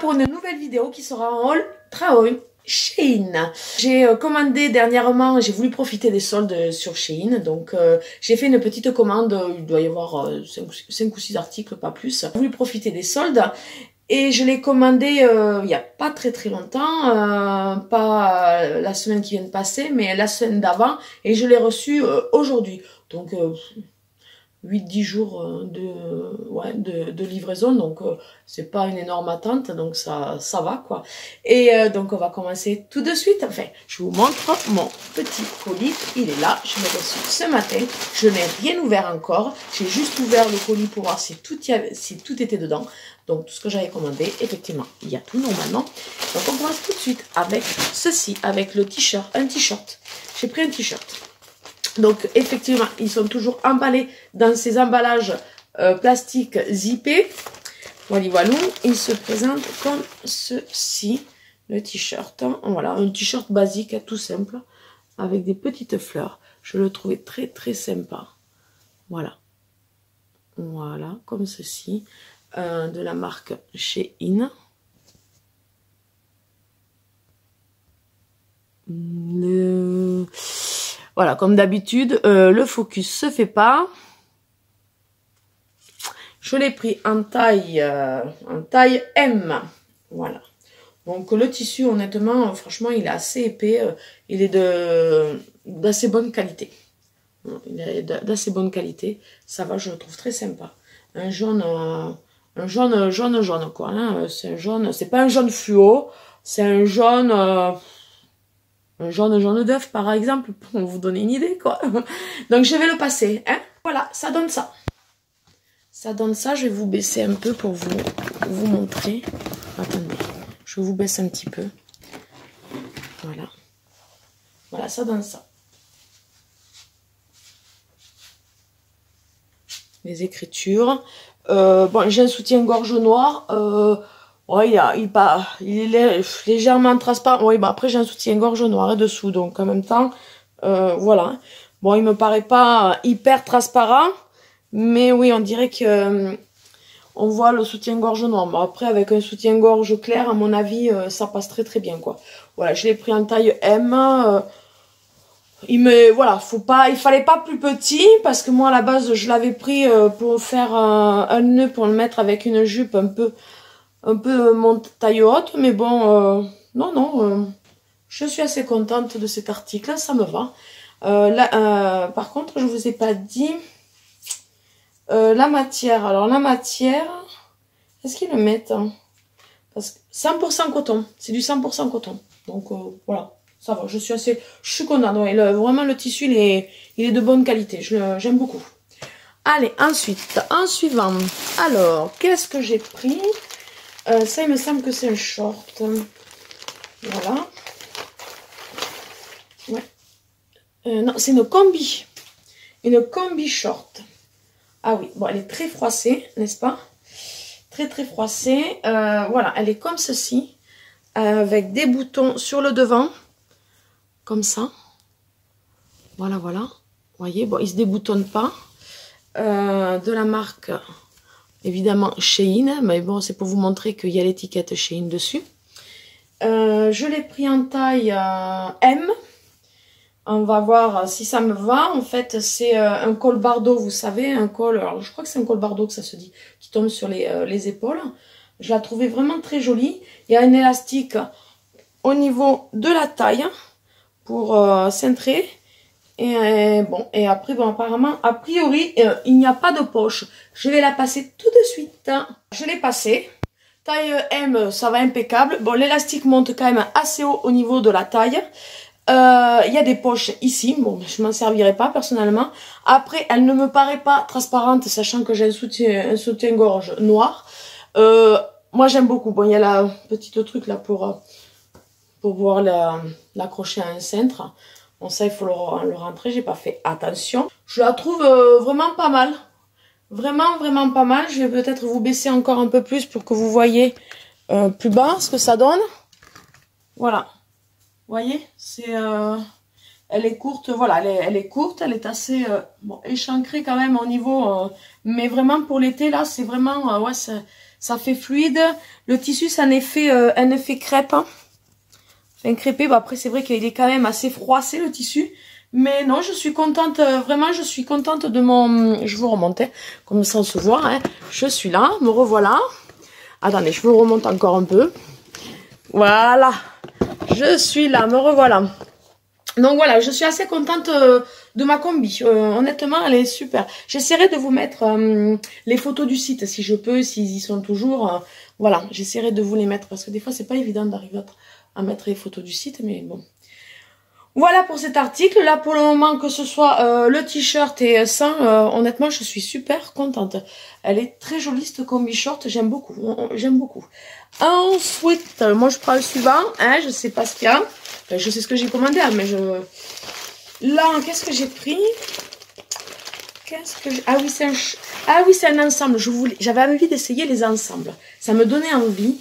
pour une nouvelle vidéo qui sera en haul Traon Shein. J'ai commandé dernièrement, j'ai voulu profiter des soldes sur Shein, donc j'ai fait une petite commande, il doit y avoir 5 ou 6 articles, pas plus. J'ai voulu profiter des soldes et je l'ai commandé il n'y a pas très longtemps, pas la semaine qui vient de passer, mais la semaine d'avant, et je l'ai reçu aujourd'hui. Donc 8-10 jours de livraison, donc c'est pas une énorme attente, donc ça va quoi. Et donc on va commencer tout de suite. Enfin, je vous montre mon petit colis, il est là, je l'ai reçu ce matin, je n'ai rien ouvert encore, j'ai juste ouvert le colis pour voir si tout était dedans. Donc tout ce que j'avais commandé, effectivement, il y a tout normalement. Donc on commence tout de suite avec ceci, avec le t-shirt, un t-shirt. J'ai pris un t-shirt. Donc effectivement, ils sont toujours emballés dans ces emballages plastiques zippés. Voilà, il se présente comme ceci, le t-shirt. Voilà, un t-shirt basique, tout simple, avec des petites fleurs. Je le trouvais très sympa. Voilà, voilà, comme ceci, de la marque Shein. Voilà, comme d'habitude, le focus se fait pas. Je l'ai pris en taille M. Voilà. Donc le tissu, honnêtement, franchement, il est assez épais. Il est d'assez bonne qualité. Il est d'assez bonne qualité. Ça va, je le trouve très sympa. Un jaune quoi. Hein. C'est un jaune. C'est pas un jaune fluo. C'est un jaune. Un jaune d'œuf par exemple, pour vous donner une idée quoi. Donc je vais le passer, hein. Voilà, ça donne ça. Ça donne ça, je vais vous baisser un peu pour vous montrer. Attendez, je vous baisse un petit peu. Voilà. Voilà, ça donne ça. Les écritures. Bon, j'ai un soutien-gorge noir. Ouais, il est légèrement transparent. Oui, bah après j'ai un soutien-gorge noir dessous, donc en même temps, voilà. Bon, il me paraît pas hyper transparent, mais oui, on dirait que on voit le soutien-gorge noir. Bon, après avec un soutien-gorge clair, à mon avis, ça passe très bien quoi. Voilà, je l'ai pris en taille M. Voilà, il fallait pas plus petit parce que moi à la base je l'avais pris pour faire un nœud pour le mettre avec une jupe un peu mon taille haute, mais bon, non, je suis assez contente de cet article, ça me va. Par contre, je vous ai pas dit la matière. Alors la matière, est-ce qu'ils le mettent hein? Parce que 100% coton, c'est du 100% coton. Donc voilà, ça va, je suis contente. Ouais, vraiment le tissu, il est de bonne qualité, j'aime beaucoup. Allez, ensuite, en suivant, alors, qu'est-ce que j'ai pris? Ça, il me semble que c'est un short. Voilà. Ouais. Non, c'est une combi. Une combi short. Ah oui, bon, elle est très froissée, n'est-ce pas? Très froissée. Voilà, elle est comme ceci. Avec des boutons sur le devant. Comme ça. Voilà. Vous voyez, bon, il ne se déboutonnent pas. De la marque... Évidemment Shein, mais bon, c'est pour vous montrer qu'il y a l'étiquette Shein dessus. Je l'ai pris en taille M. On va voir si ça me va. En fait, c'est un col bardeau, vous savez, un col, alors je crois que c'est un col bardeau que ça se dit, qui tombe sur les épaules. Je la trouvais vraiment très jolie. Il y a un élastique au niveau de la taille pour cintrer. Et bon, et après, bon, apparemment, a priori, il n'y a pas de poche. Je vais la passer tout de suite. Je l'ai passée. Taille M, ça va impeccable. Bon, l'élastique monte quand même assez haut au niveau de la taille. Il y a des poches ici. Bon, je m'en servirai pas personnellement. Après, elle ne me paraît pas transparente, sachant que j'ai un soutien-gorge noir. Moi, j'aime beaucoup. Bon, il y a la petite truc là pour pouvoir l'accrocher à un cintre. Bon, ça, il faut le rentrer. J'ai pas fait attention. Je la trouve vraiment pas mal. Vraiment pas mal. Je vais peut-être vous baisser encore un peu plus pour que vous voyez plus bas ce que ça donne. Voilà. Vous voyez, elle est courte. Voilà, elle est courte. Elle est assez bon, échancrée quand même au niveau. Mais vraiment pour l'été, là, c'est vraiment... ouais, Ça fait fluide. Le tissu, c'est un effet crêpe. Hein. Enfin, crêpé. Bah, après, c'est vrai qu'il est quand même assez froissé, le tissu. Mais non, je suis contente. Vraiment, je suis contente de mon... Je vous remonte, hein, comme ça on se voit. Hein. Je suis là, me revoilà. Attendez, je vous remonte encore un peu. Voilà. Je suis là, me revoilà. Donc voilà, je suis assez contente de ma combi. Honnêtement, elle est super. J'essaierai de vous mettre les photos du site si je peux, s'ils y sont toujours. Voilà, j'essaierai de vous les mettre parce que des fois, c'est pas évident d'arriver à mettre les photos du site, mais bon. Voilà pour cet article. Là, pour le moment, que ce soit le t-shirt et ça, honnêtement, je suis super contente. Elle est très jolie, cette combi short. J'aime beaucoup. J'aime beaucoup. Ensuite, moi, je prends le suivant. Hein, je sais pas ce qu'il y a. Enfin, je sais ce que j'ai commandé, hein, mais je... Là, qu'est-ce que j'ai pris? Ah oui, c'est un ensemble. J'avais envie d'essayer les ensembles. Ça me donnait envie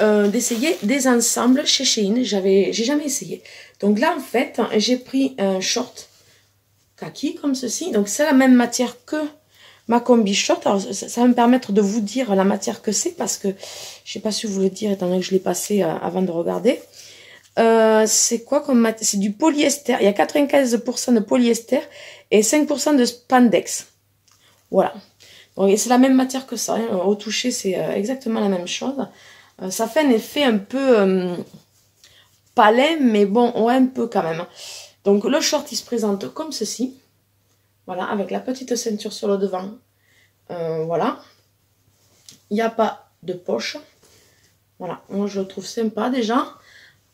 d'essayer des ensembles chez Shein. J'ai jamais essayé. Donc là, en fait, j'ai pris un short kaki comme ceci. Donc c'est la même matière que ma combi short. Alors ça va me permettre de vous dire la matière que c'est parce que je sais pas si vous le dire étant donné que je l'ai passé avant de regarder. C'est quoi comme matière? C'est du polyester. Il y a 95% de polyester et 5% de spandex. Voilà. Donc c'est la même matière que ça. Hein. Au toucher, c'est exactement la même chose. Ça fait un effet un peu pas laid, mais bon, ouais, un peu quand même. Donc le short, il se présente comme ceci. Voilà, avec la petite ceinture sur le devant. Voilà. Il n'y a pas de poche. Voilà, moi je le trouve sympa déjà.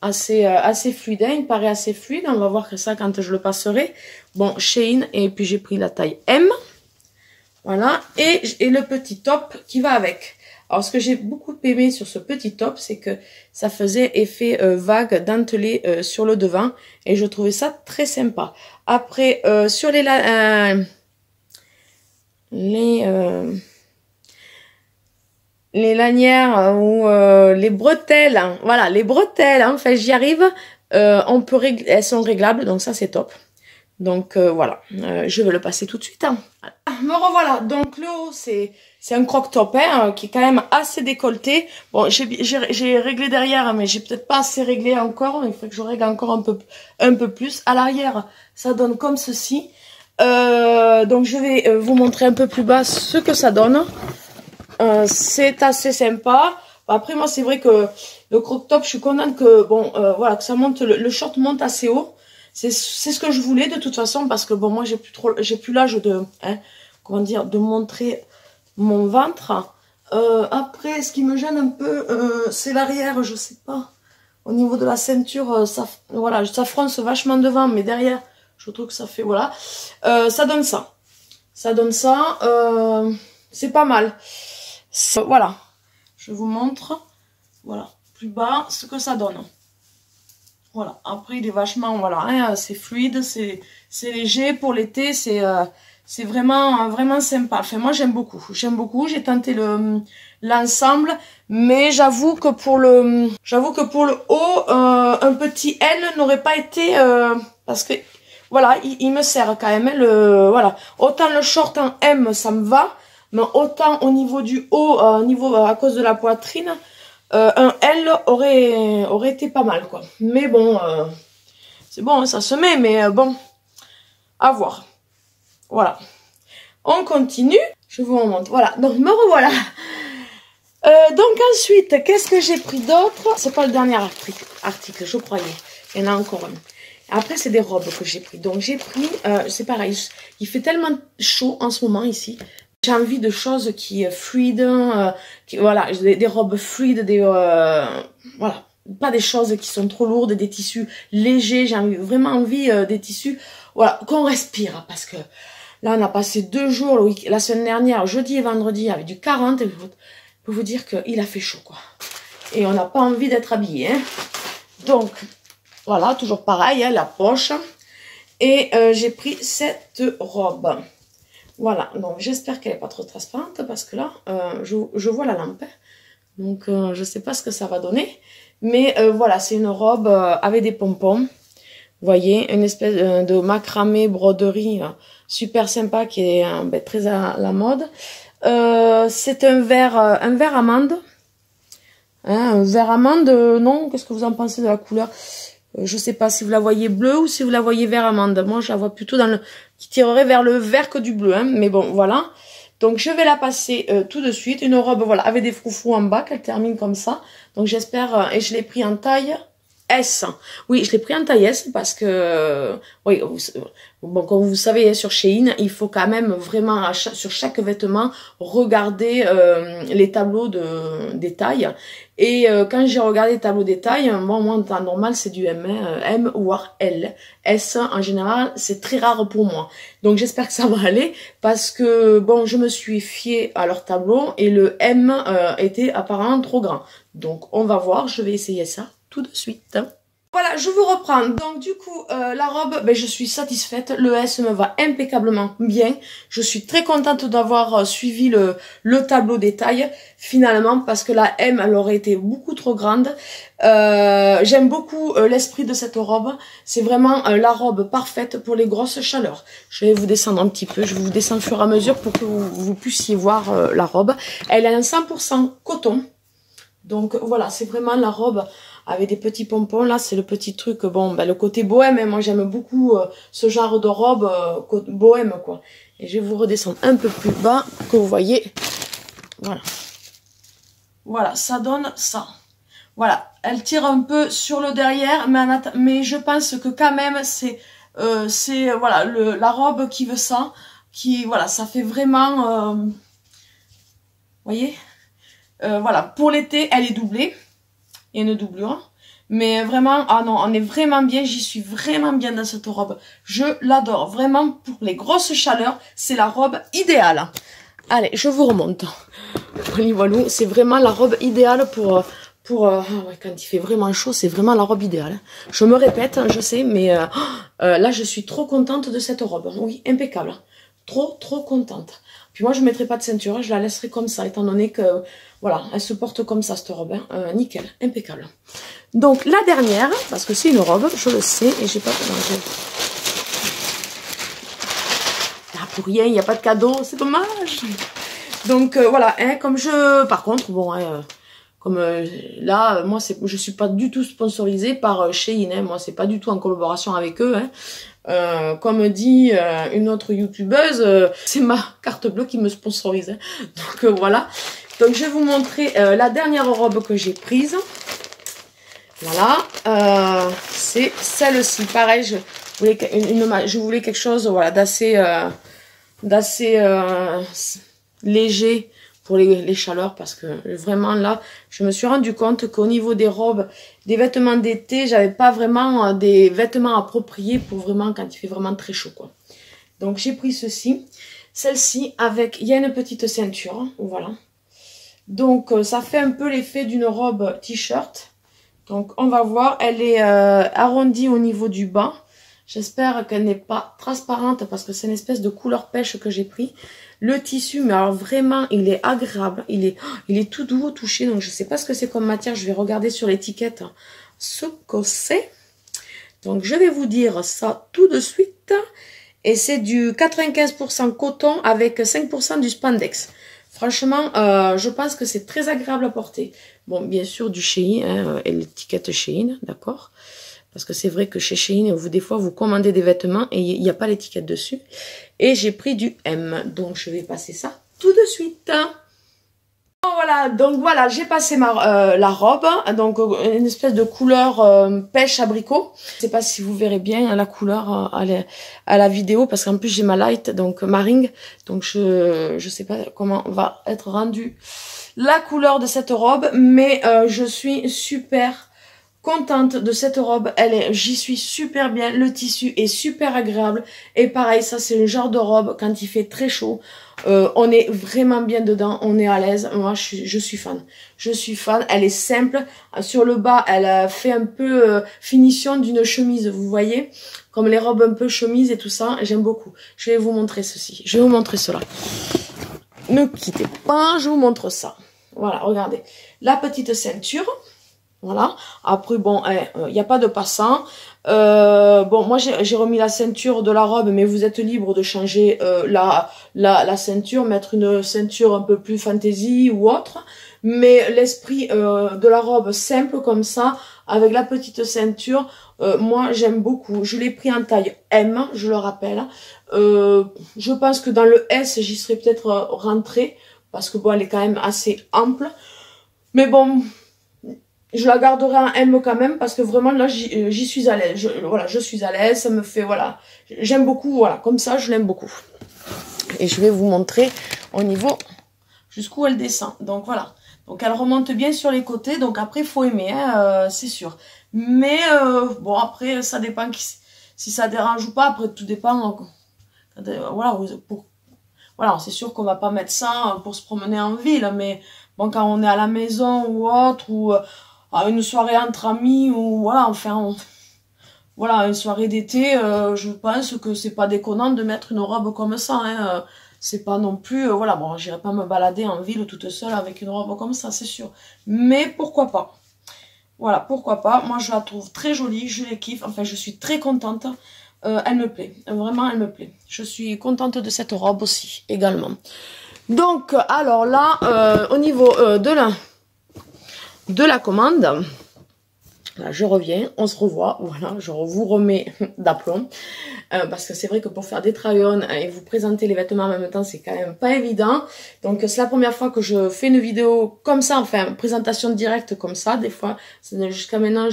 Assez fluide, hein, il me paraît assez fluide. On va voir que ça quand je le passerai. Bon, Shein, et puis j'ai pris la taille M. Voilà, et le petit top qui va avec. Alors, ce que j'ai beaucoup aimé sur ce petit top, c'est que ça faisait effet vague, dentelé sur le devant. Et je trouvais ça très sympa. Après, sur les lanières ou les bretelles, hein, voilà, les bretelles, hein, enfin j'y arrive, elles sont réglables, donc ça c'est top. Donc voilà, je vais le passer tout de suite. Hein. Me revoilà, donc le haut c'est un croc-top hein, qui est quand même assez décolleté. Bon, j'ai réglé derrière, mais j'ai peut-être pas assez réglé encore, il faut que je règle encore un peu plus. À l'arrière, ça donne comme ceci. Donc je vais vous montrer un peu plus bas ce que ça donne. C'est assez sympa. Après moi c'est vrai que le croc top je suis contente que bon voilà que ça monte, le short monte assez haut. C'est ce que je voulais de toute façon parce que bon moi j'ai plus l'âge de comment dire de montrer mon ventre. Après ce qui me gêne un peu c'est l'arrière, je sais pas. Au niveau de la ceinture ça voilà, ça fronce vachement devant mais derrière je trouve que ça fait voilà. Ça donne ça. Ça donne ça c'est pas mal. Voilà, je vous montre, voilà, plus bas, ce que ça donne. Voilà, après il est vachement, voilà, hein, c'est fluide, c'est léger pour l'été, c'est vraiment sympa. Enfin, moi j'aime beaucoup, j'ai tenté l'ensemble, mais j'avoue que pour le haut, un petit L n'aurait pas été, parce que, voilà, il me sert quand même, hein, voilà, autant le short en M, ça me va. Mais autant au niveau du haut, à cause de la poitrine, un L aurait été pas mal, quoi. Mais bon, c'est bon, ça se met, mais bon, à voir. Voilà. On continue. Je vous remonte. Voilà, donc me revoilà. Donc ensuite, qu'est-ce que j'ai pris d'autre? C'est pas le dernier article, je croyais. Il y en a encore un. Après, c'est des robes que j'ai pris. Donc j'ai pris, c'est pareil, il fait tellement chaud en ce moment ici. J'ai envie de choses qui fluides, voilà, des robes fluides, voilà, pas des choses qui sont trop lourdes, des tissus légers. J'ai vraiment envie des tissus, voilà, qu'on respire, parce que là on a passé 2 jours la semaine dernière, jeudi et vendredi, avec du 40. Et je peux vous dire qu'il a fait chaud, quoi. Et on n'a pas envie d'être habillé. Hein. Donc voilà, toujours pareil, hein, la poche. Et j'ai pris cette robe. Voilà, donc j'espère qu'elle n'est pas trop transparente parce que là, je vois la lampe. Donc, je ne sais pas ce que ça va donner. Mais voilà, c'est une robe avec des pompons. Vous voyez, une espèce de macramé broderie super sympa qui est très à la mode. c'est un vert amande. Hein, un vert amande, non, qu'est-ce que vous en pensez de la couleur? Je sais pas si vous la voyez bleue ou si vous la voyez vert amande. Moi, je la vois plutôt dans le qui tirerait vers le vert que du bleu. Hein. Mais bon, voilà. Donc, je vais la passer tout de suite. Une robe, voilà, avec des froufrous en bas, qu'elle termine comme ça. Donc, j'espère... et je l'ai pris en taille S. Oui, je l'ai pris en taille S parce que... oui, bon, comme vous savez, sur Shein, il faut quand même vraiment, sur chaque vêtement, regarder les tableaux des tailles. Et quand j'ai regardé les tableaux des tailles, moi en temps normal, c'est du M, hein, M ou L. S, en général, c'est très rare pour moi. Donc, j'espère que ça va aller parce que, bon, je me suis fiée à leur tableau et le M était apparemment trop grand. Donc, on va voir, je vais essayer ça tout de suite. Voilà, je vous reprends. Donc, du coup, la robe, ben, je suis satisfaite. Le S me va impeccablement bien. Je suis très contente d'avoir suivi le tableau des tailles, finalement, parce que la M, elle aurait été beaucoup trop grande. J'aime beaucoup l'esprit de cette robe. C'est vraiment la robe parfaite pour les grosses chaleurs. Je vais vous descendre un petit peu. Je vais vous descendre au fur et à mesure pour que vous puissiez voir la robe. Elle est en 100% coton. Donc, voilà, c'est vraiment la robe... avec des petits pompons, là, c'est le petit truc, bon, ben, le côté bohème, hein, moi j'aime beaucoup ce genre de robe bohème, quoi. Et je vais vous redescendre un peu plus bas, pour que vous voyez, voilà. Voilà, ça donne ça. Voilà, elle tire un peu sur le derrière, mais je pense que quand même, c'est voilà, la robe qui veut ça, voilà, ça fait vraiment, vous voyez, voilà, pour l'été, elle est doublée. Et une doublure, mais vraiment, ah non, on est vraiment bien, j'y suis vraiment bien dans cette robe, je l'adore, vraiment pour les grosses chaleurs, c'est la robe idéale. Allez, je vous remonte, voilà, c'est vraiment la robe idéale pour ah ouais, quand il fait vraiment chaud, c'est vraiment la robe idéale. Je me répète, je sais, mais là, je suis trop contente de cette robe, oui, impeccable, trop contente. Puis moi, je ne mettrai pas de ceinture, je la laisserai comme ça, étant donné que, voilà, elle se porte comme ça, cette robe. Hein. Nickel, impeccable. Donc, la dernière, parce que c'est une robe, je le sais, et j'ai pas... Non, ah, pour rien, il n'y a pas de cadeau, c'est dommage. Donc, voilà, hein, comme je... Par contre, bon, comme là, moi, je suis pas du tout sponsorisée par Shein, hein, moi, c'est pas du tout en collaboration avec eux, hein. Comme dit une autre youtubeuse, c'est ma carte bleue qui me sponsorise. Hein. Donc voilà. Donc je vais vous montrer la dernière robe que j'ai prise. Voilà. C'est celle-ci. Pareil, je voulais quelque chose, voilà, d'assez léger pour les chaleurs, parce que vraiment là, je me suis rendu compte qu'au niveau des robes, des vêtements d'été, j'avais pas vraiment des vêtements appropriés pour vraiment quand il fait vraiment très chaud, quoi. Donc j'ai pris ceci, celle-ci avec, il y a une petite ceinture, voilà. Donc ça fait un peu l'effet d'une robe t-shirt. Donc on va voir, elle est arrondie au niveau du bas. J'espère qu'elle n'est pas transparente parce que c'est une espèce de couleur pêche que j'ai pris. Le tissu, mais alors vraiment, il est agréable. Il est tout doux au toucher. Donc, je ne sais pas ce que c'est comme matière. Je vais regarder sur l'étiquette ce que c'est. Donc, je vais vous dire ça tout de suite. Et c'est du 95% coton avec 5% du spandex. Franchement, je pense que c'est très agréable à porter. Bon, bien sûr, du Shein, hein, et l'étiquette Shein, d'accord ? Parce que c'est vrai que chez Shein, des fois, vous commandez des vêtements et il n'y a pas l'étiquette dessus. Et j'ai pris du M. Donc, je vais passer ça tout de suite. Voilà, donc voilà, j'ai passé la robe. Donc, une espèce de couleur pêche abricot. Je ne sais pas si vous verrez bien la couleur à la vidéo. Parce qu'en plus, j'ai ma light, donc ma ring. Donc, je ne sais pas comment va être rendue la couleur de cette robe. Mais je suis super contente de cette robe, j'y suis super bien, le tissu est super agréable, et pareil, ça c'est le genre de robe, quand il fait très chaud, on est vraiment bien dedans, on est à l'aise, moi je suis fan, elle est simple, sur le bas, elle fait un peu finition d'une chemise, vous voyez, comme les robes un peu chemise et tout ça, j'aime beaucoup. Je vais vous montrer ceci, je vais vous montrer cela. Ne quittez pas, je vous montre ça. Voilà, regardez, la petite ceinture. Voilà. Après, bon, il n'y a pas de passant. Bon, moi, j'ai remis la ceinture de la robe, mais vous êtes libre de changer la ceinture, mettre une ceinture un peu plus fantaisie ou autre. Mais l'esprit de la robe simple comme ça, avec la petite ceinture, moi, j'aime beaucoup. Je l'ai pris en taille M, je le rappelle. Je pense que dans le S, j'y serais peut-être rentrée, parce que bon, elle est quand même assez ample. Mais bon... Je la garderai en M quand même parce que vraiment là j'y suis à l'aise. Voilà, je suis à l'aise, ça me fait, voilà. J'aime beaucoup, voilà, comme ça je l'aime beaucoup. Et je vais vous montrer au niveau jusqu'où elle descend. Donc voilà. Donc elle remonte bien sur les côtés. Donc après il faut aimer, hein, c'est sûr. Mais bon après ça dépend si ça dérange ou pas. Après tout dépend. Voilà, voilà, c'est sûr qu'on va pas mettre ça pour se promener en ville. Mais bon, quand on est à la maison ou autre, ou à une soirée entre amis, ou voilà, enfin, voilà, une soirée d'été, je pense que c'est pas déconnant de mettre une robe comme ça, hein, c'est pas non plus, voilà, bon, j'irai pas me balader en ville toute seule avec une robe comme ça, c'est sûr, mais pourquoi pas, voilà, pourquoi pas, moi je la trouve très jolie, je les kiffe, enfin, je suis très contente, elle me plaît, vraiment, elle me plaît, je suis contente de cette robe aussi, également. Donc, alors là, au niveau de la commande, là, je reviens, on se revoit, voilà, je vous remets d'aplomb, parce que c'est vrai que pour faire des try-on et vous présenter les vêtements en même temps, c'est quand même pas évident. Donc c'est la première fois que je fais une vidéo comme ça, enfin présentation directe comme ça. Des fois, jusqu'à maintenant,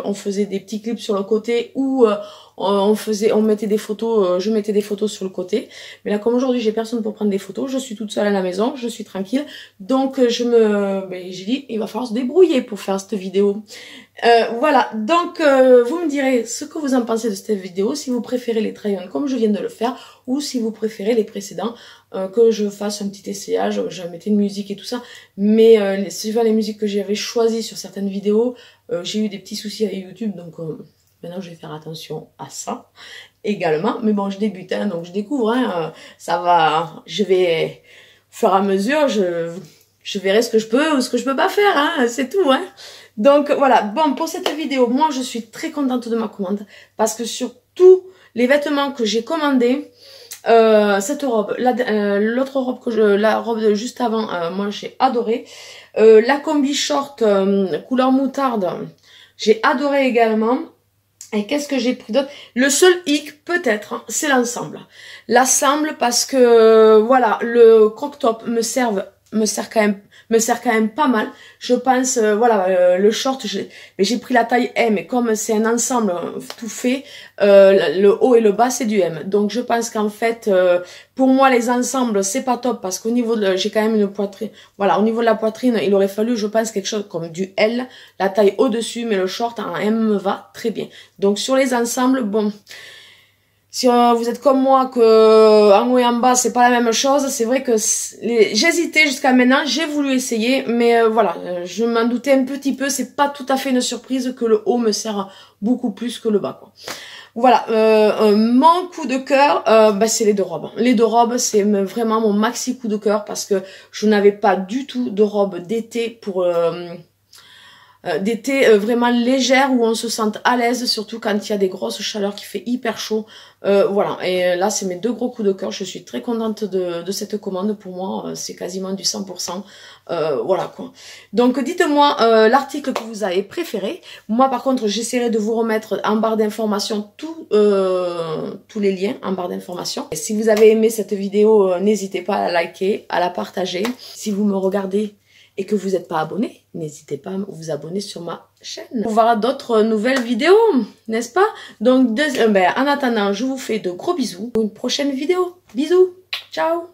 on faisait des petits clips sur le côté ou on mettait des photos, je mettais des photos sur le côté. Mais là, comme aujourd'hui, j'ai personne pour prendre des photos, je suis toute seule à la maison, je suis tranquille. Donc j'ai dit, il va falloir se débrouiller pour faire cette vidéo. Voilà, donc vous me direz ce que vous en pensez de cette vidéo, si vous préférez les try-on comme je viens de le faire, ou si vous préférez les précédents, que je fasse un petit essayage, je mettais une musique et tout ça, mais suivant les musiques que j'avais choisies sur certaines vidéos, j'ai eu des petits soucis avec YouTube, donc maintenant je vais faire attention à ça également, mais bon je débute, hein, donc je découvre, hein, ça va, je vais, au fur et à mesure, je verrai ce que je peux ou ce que je peux pas faire, hein, c'est tout, hein. Donc voilà, bon, pour cette vidéo, moi je suis très contente de ma commande parce que sur tous les vêtements que j'ai commandés, cette robe, l'autre robe la robe de juste avant, moi j'ai adoré. La combi short couleur moutarde, j'ai adoré également. Et qu'est-ce que j'ai pris d'autre? Le seul hic, peut-être, hein, c'est l'ensemble. L'ensemble parce que, voilà, le croc-top me sert quand même pas mal. Je pense, voilà, le short, j'ai pris la taille M, et comme c'est un ensemble tout fait, le haut et le bas, c'est du M. Donc, je pense qu'en fait, pour moi, les ensembles, c'est pas top, parce qu'au niveau de, j'ai quand même une poitrine, voilà, au niveau de la poitrine, il aurait fallu, je pense, quelque chose comme du L, la taille au-dessus, mais le short en M me va très bien. Donc, sur les ensembles, bon... Si vous êtes comme moi, que en haut et en bas, c'est pas la même chose, c'est vrai que j'hésitais jusqu'à maintenant, j'ai voulu essayer, mais voilà, je m'en doutais un petit peu, c'est pas tout à fait une surprise que le haut me sert beaucoup plus que le bas, quoi. Voilà, mon coup de cœur, c'est les deux robes. Les deux robes, c'est vraiment mon maxi coup de cœur parce que je n'avais pas du tout de robe d'été pour... d'été vraiment légère où on se sente à l'aise, surtout quand il y a des grosses chaleurs qui fait hyper chaud. Voilà, et là c'est mes deux gros coups de cœur. Je suis très contente de cette commande. Pour moi c'est quasiment du 100%. Voilà quoi. Donc dites-moi l'article que vous avez préféré. Moi par contre j'essaierai de vous remettre en barre d'informations tous les liens en barre d'informations. Si vous avez aimé cette vidéo, n'hésitez pas à la liker, à la partager. Si vous me regardez et que vous n'êtes pas abonné, n'hésitez pas à vous abonner sur ma chaîne pour voir d'autres nouvelles vidéos, n'est-ce pas? Donc, en attendant, je vous fais de gros bisous pour une prochaine vidéo. Bisous, ciao!